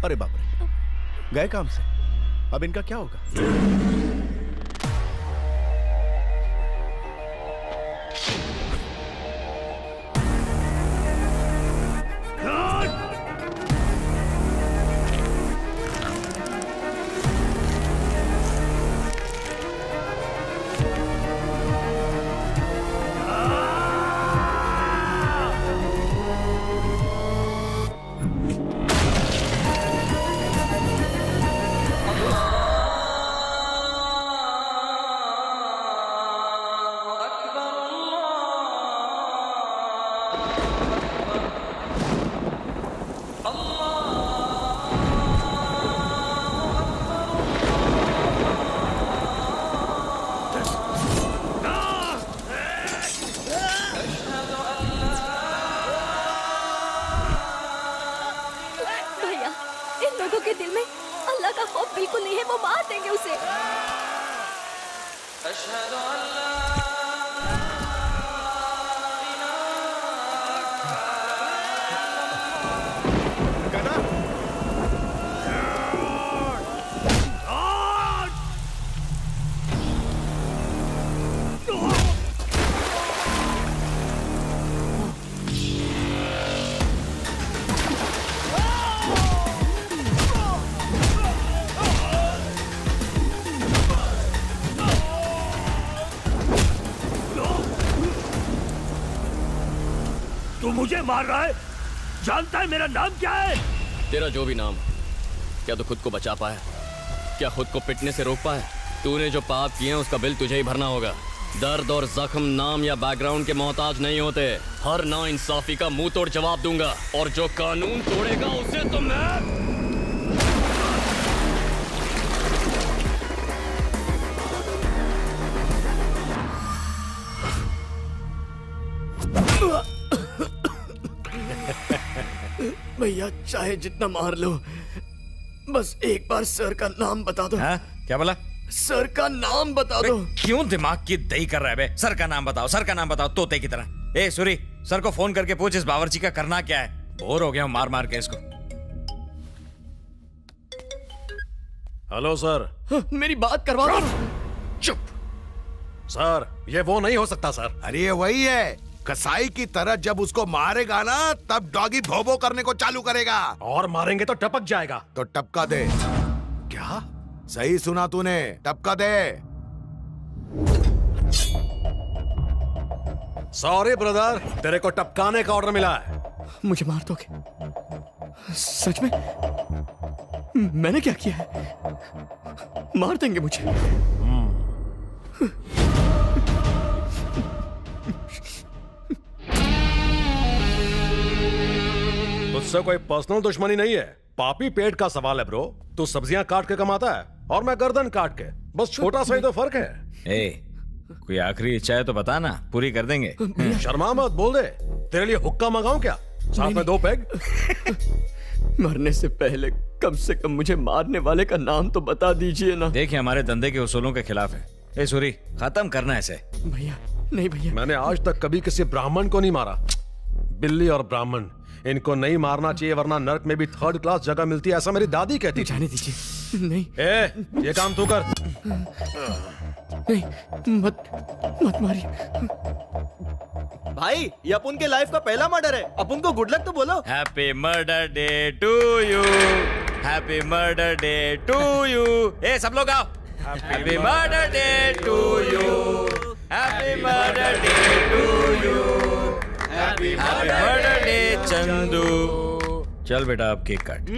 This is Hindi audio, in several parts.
अरे बाप रे, गए काम से। अब इनका क्या होगा? मुझे मार रहा है? जानता है मेरा नाम क्या है? तेरा जो भी नाम, क्या तो खुद को बचा पाया? क्या खुद को पिटने से रोक पाया? तूने जो पाप किए हैं उसका बिल तुझे ही भरना होगा। दर्द और जख्म नाम या बैकग्राउंड के मोहताज नहीं होते। हर ना इंसाफी का मुंह तोड़ जवाब दूंगा, और जो कानून तोड़ेगा उसे तो मैं... भैया चाहे जितना मार लो, बस एक बार सर का नाम बता दो। हाँ? क्या बोला? सर का नाम बता दो। क्यों दिमाग की दही कर रहा है बे? सर का नाम बताओ, सर का नाम बताओ, तोते की तरह। ए सूरी, सर को फोन करके पूछ इस बावर्ची का करना क्या है। बोर हो गया हूं मार मार के इसको। Hello sir. मेरी बात करवा दो। चुप सर, ये वो नहीं हो सकता सर। अरे ये वही है, कसाई की तरह जब उसको मारेगा ना तब डॉगी भोबो करने को चालू करेगा। और मारेंगे तो टपक जाएगा। तो टपका दे। क्या? सही सुना तूने, टपका दे। सॉरी ब्रदर, तेरे को टपकाने का ऑर्डर मिला है। मुझे मार दोगे? सच में? मैंने क्या किया है? मार देंगे मुझे? तुझसे कोई पर्सनल दुश्मनी नहीं है, पापी पेट का सवाल है ब्रो। तू सब्जियां काट के कमाता है और मैं गर्दन काट के, बस छोटा सा ही तो फर्क है। ए, कोई आखिरी इच्छा है तो बता ना, पूरी कर देंगे। शर्मा मत, बोल दे। तेरे लिए हुक्का मंगाऊं क्या? साथ में 2 पेग। मरने से पहले कम से कम मुझे मारने वाले का नाम तो बता दीजिए ना। देखिए हमारे धंधे के उसूलों के खिलाफ है। ए सूरी, खत्म करना ऐसे। भैया नहीं भैया, मैंने आज तक कभी किसी ब्राह्मण को नहीं मारा। बिल्ली और ब्राह्मण, इनको नहीं मारना चाहिए वरना नर्क में भी 3rd क्लास जगह मिलती है, ऐसा मेरी दादी कहती थी। जाने दीजिए। नहीं ये काम तू कर। नहीं, मत मारिए भाई। ये अपन के लाइफ का पहला मर्डर है, अपन को गुड लक तो बोलो। Happy murder day to you, happy murder day to you. ए सब लोग आओ। Happy murder day to you, happy murder day to you, happy murder day Chandu. चल बेटा अब केक काट।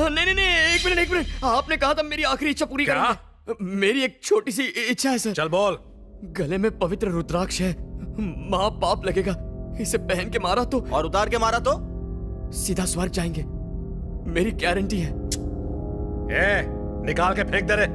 नहीं, एक मिनट। आपने कहा था मेरी आखिरी इच्छा पूरी करेंगे। मेरी एक छोटी सी इच्छा है सर। चल बोल। गले में पवित्र रुद्राक्ष है, माँ पाप लगेगा। इसे पहन के मारा तो, और उतार के मारा तो सीधा स्वर्ग जाएंगे, मेरी गारंटी है। निकाल के फेंक दे रे।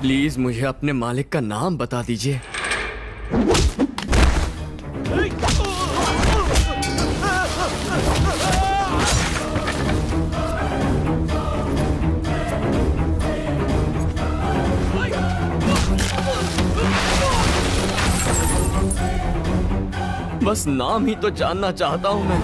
प्लीज मुझे अपने मालिक का नाम बता दीजिए। बस नाम ही तो जानना चाहता हूं मैं।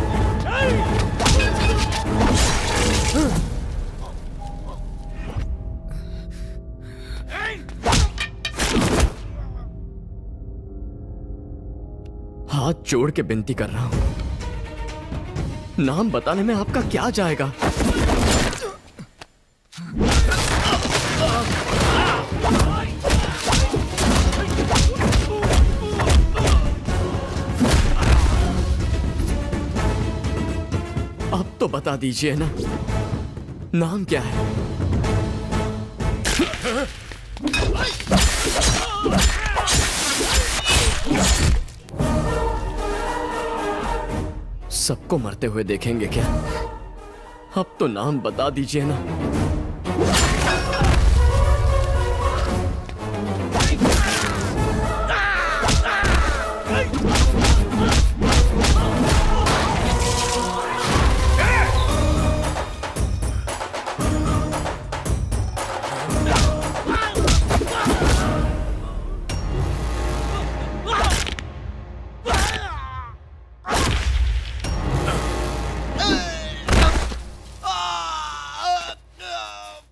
हाथ जोड़ के विनती कर रहा हूं, नाम बताने में आपका क्या जाएगा? अब तो बता दीजिए ना, नाम क्या है? सबको मरते हुए देखेंगे क्या? अब तो नाम बता दीजिए ना।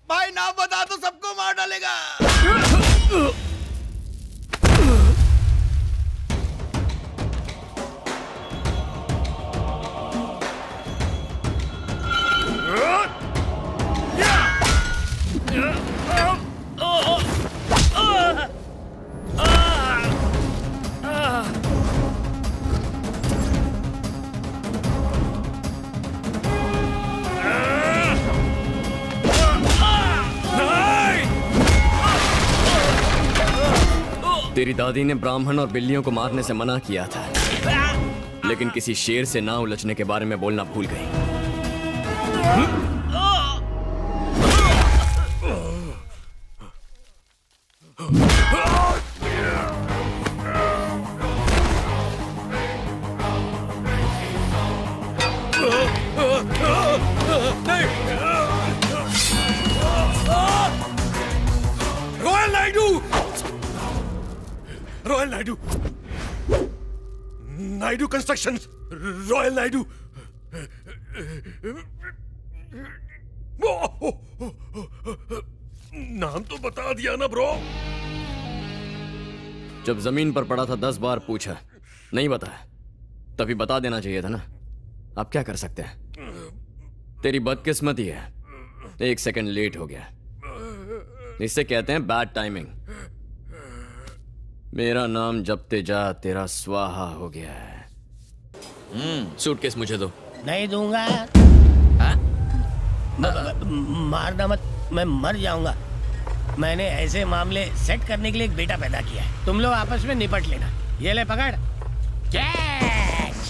भाई नाम बता तो सबको मार डालेगा। तेरी दादी ने ब्राह्मण और बिल्लियों को मारने से मना किया था, लेकिन किसी शेर से ना उलझने के बारे में बोलना भूल गई। Royal Naidu, royal Naidu, Naidu construction, royal Naidu. नाम तो बता दिया ना ब्रो। जब जमीन पर पड़ा था 10 बार पूछा, नहीं बताया, तभी बता देना चाहिए था ना। आप क्या कर सकते हैं? तेरी बदकिस्मती है, 1 सेकंड लेट हो गया। इससे कहते हैं बैड टाइमिंग। मेरा नाम जपते जा तेरा स्वाहा हो गया है। सूटकेस मुझे दो। नहीं दूंगा। मारना मत, मैं मर जाऊंगा। मैंने ऐसे मामले सेट करने के लिए एक बेटा पैदा किया है। तुम लोग आपस में निपट लेना। ये ले पकड़। कैच।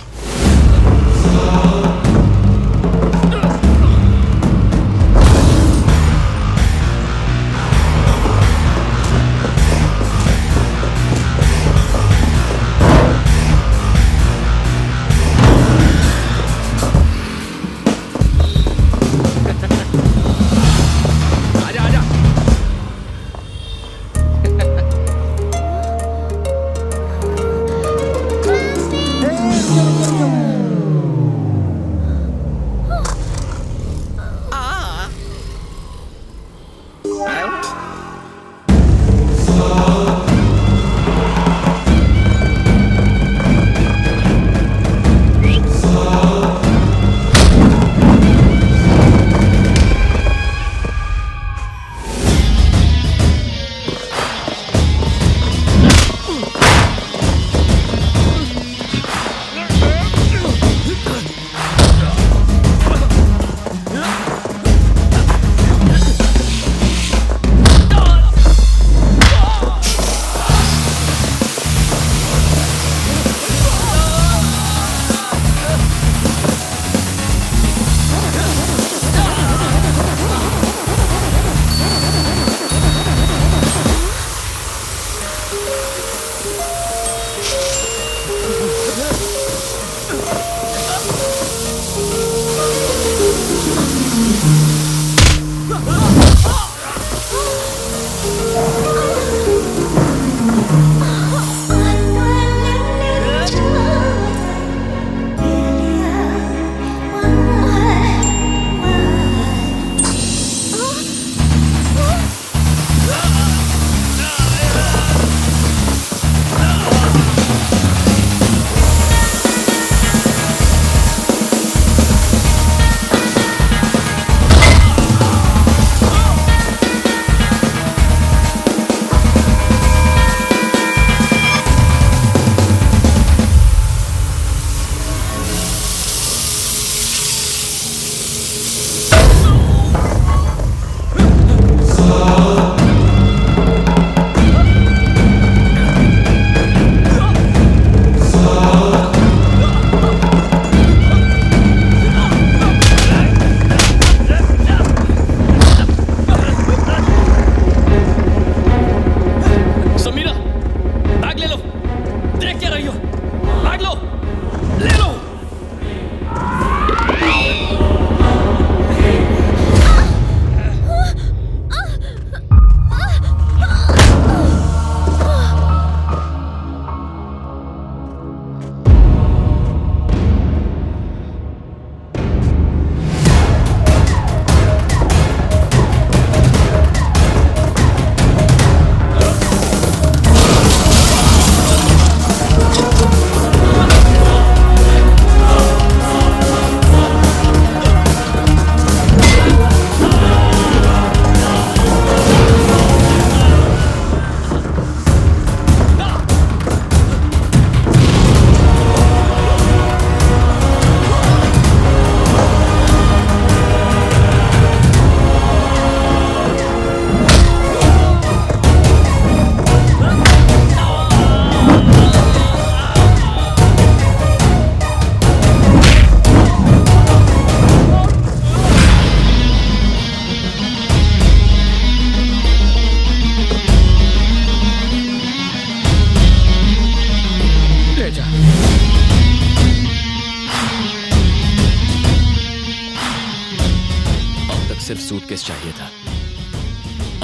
सिर्फ सूटकेस चाहिए था,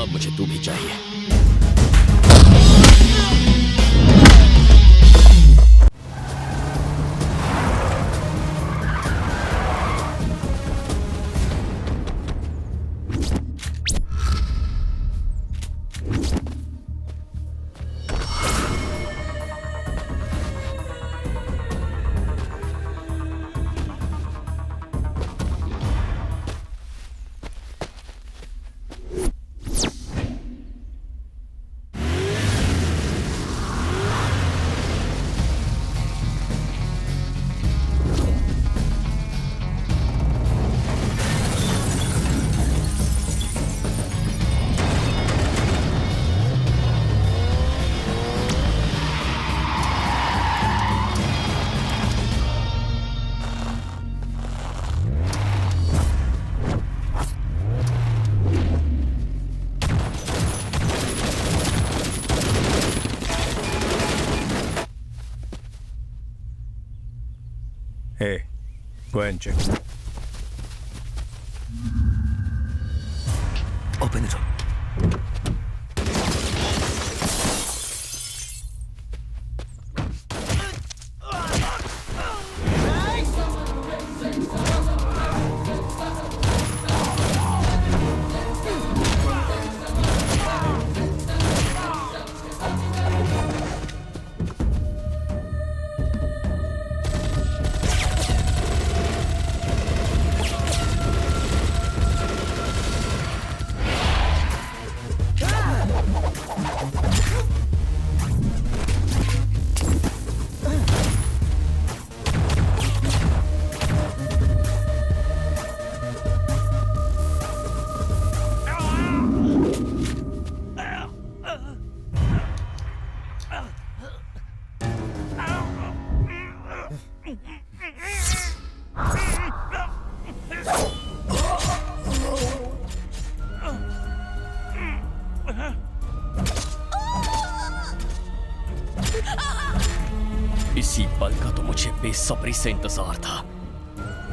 अब मुझे तू भी चाहिए। Hey, go ahead and check. Open the door. इसी पल का तो मुझे बेसब्री से इंतजार था।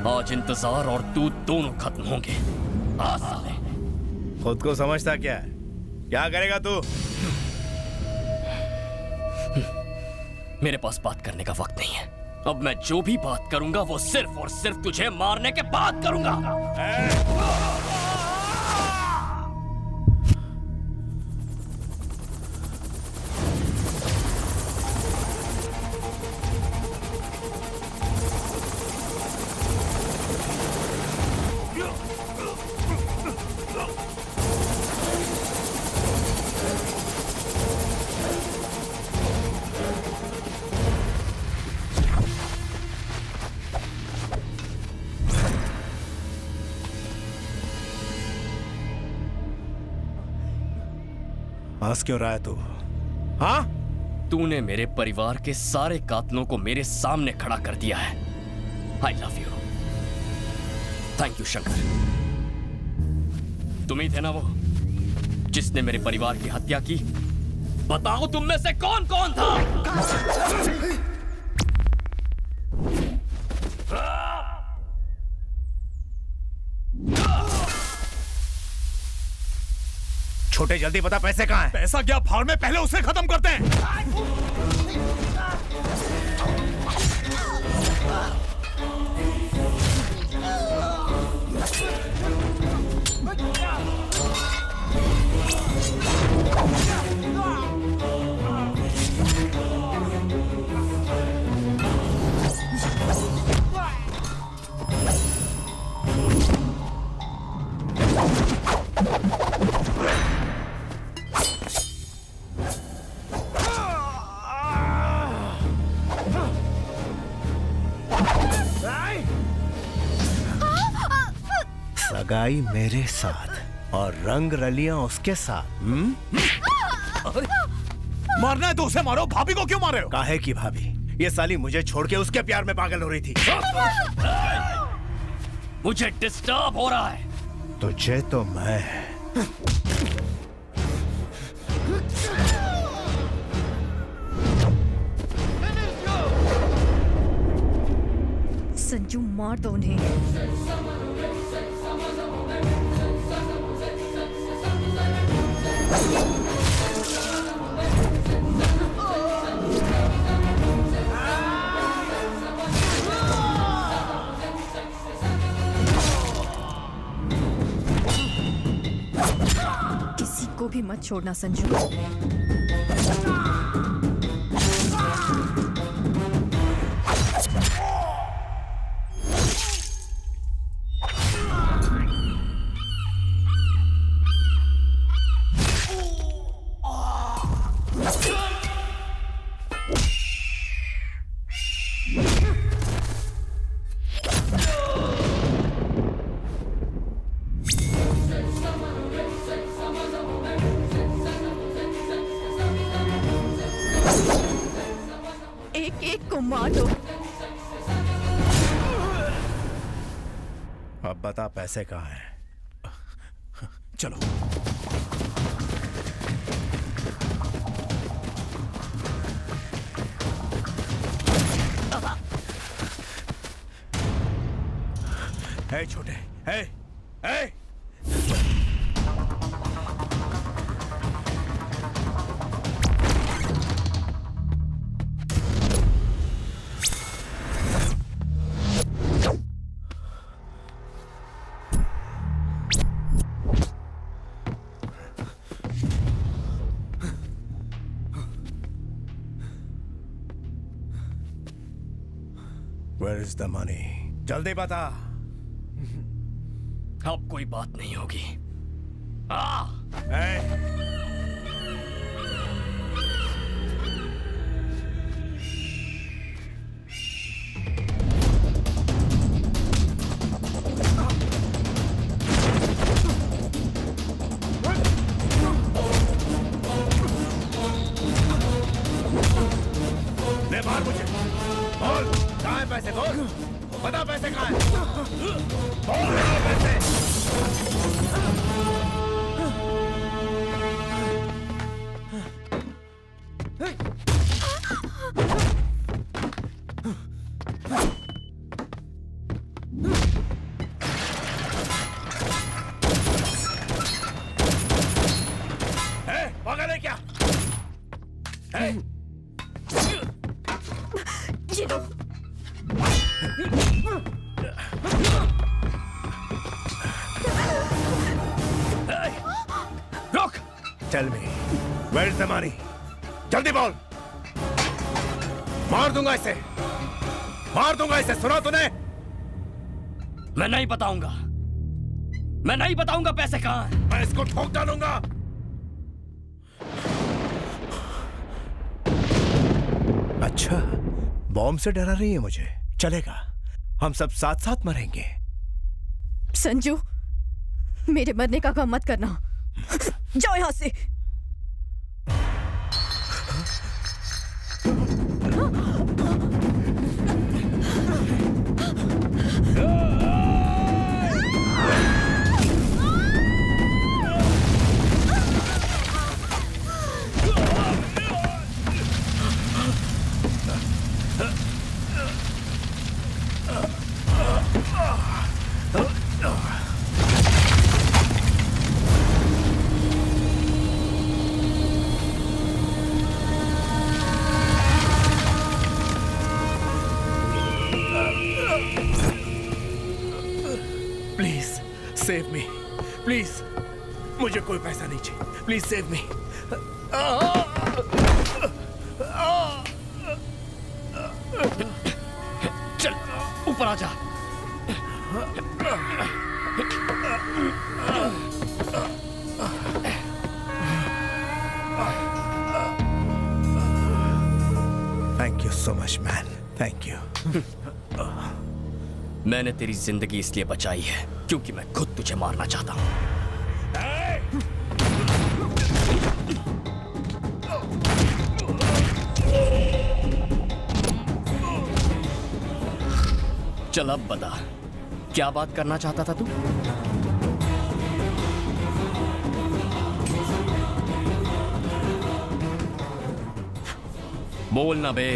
आज इंतजार और तू दोनों खत्म होंगे। आ साले। खुद को समझता क्या है? क्या करेगा तू? मेरे पास बात करने का वक्त नहीं है। अब मैं जो भी बात करूंगा वो सिर्फ और सिर्फ तुझे मारने के बाद करूंगा। हंस क्यों रहा है तू? हाँ? तूने मेरे परिवार के सारे कातलों को मेरे सामने खड़ा कर दिया है। I love you. Thank you Shankar. तुम ही थे ना वो जिसने मेरे परिवार की हत्या की? बताओ तुम में से कौन कौन था? छोटे जल्दी बता, पैसे कहाँ हैं? पैसा क्या भाड़ में, पहले उसे खत्म करते हैं। सगाई मेरे साथ और रंग रलियां उसके साथ। मारना है तो उसे मारो, भाभी को क्यों मारे हो? काहे की भाभी? ये साली मुझे छोड़ के उसके प्यार में पागल हो रही थी। मुझे डिस्टर्ब हो रहा है। तुझे तो मैं संजू, मार दो उन्हें। को भी मत छोड़ना संजू। एक एक को मार दो। अब बता पैसे कहाँ हैं? चलो। है छोटे, है। Where is the money? जल्दी बता। अब कोई बात नहीं होगी। ले मार मुझे। बोल कहाँ है पैसे? बोल बता पैसे कहाँ है? बोल कहाँ है पैसे? पागल है क्या? ये लो। रुक। Tell me, where is the money? जल्दी बोल। मार दूंगा इसे, सुना तूने? मैं नहीं बताऊंगा पैसे कहाँ हैं। मैं इसको ठोक डालूंगा। अच्छा, बॉम्ब से डरा रही है मुझे। चलेगा, हम सब साथ साथ मरेंगे। संजू, मेरे मरने का काम मत करना। जाओ यहां से। Please save me, please. मुझे कोई पैसा नहीं चाहिए। Please save me. चल ऊपर आ जा। Thank you so much man, thank you. मैंने तेरी जिंदगी इसलिए बचाई है क्योंकि मैं खुद तुझे मारना चाहता हूं। चल अब बता, क्या बात करना चाहता था तू? बोल ना बे।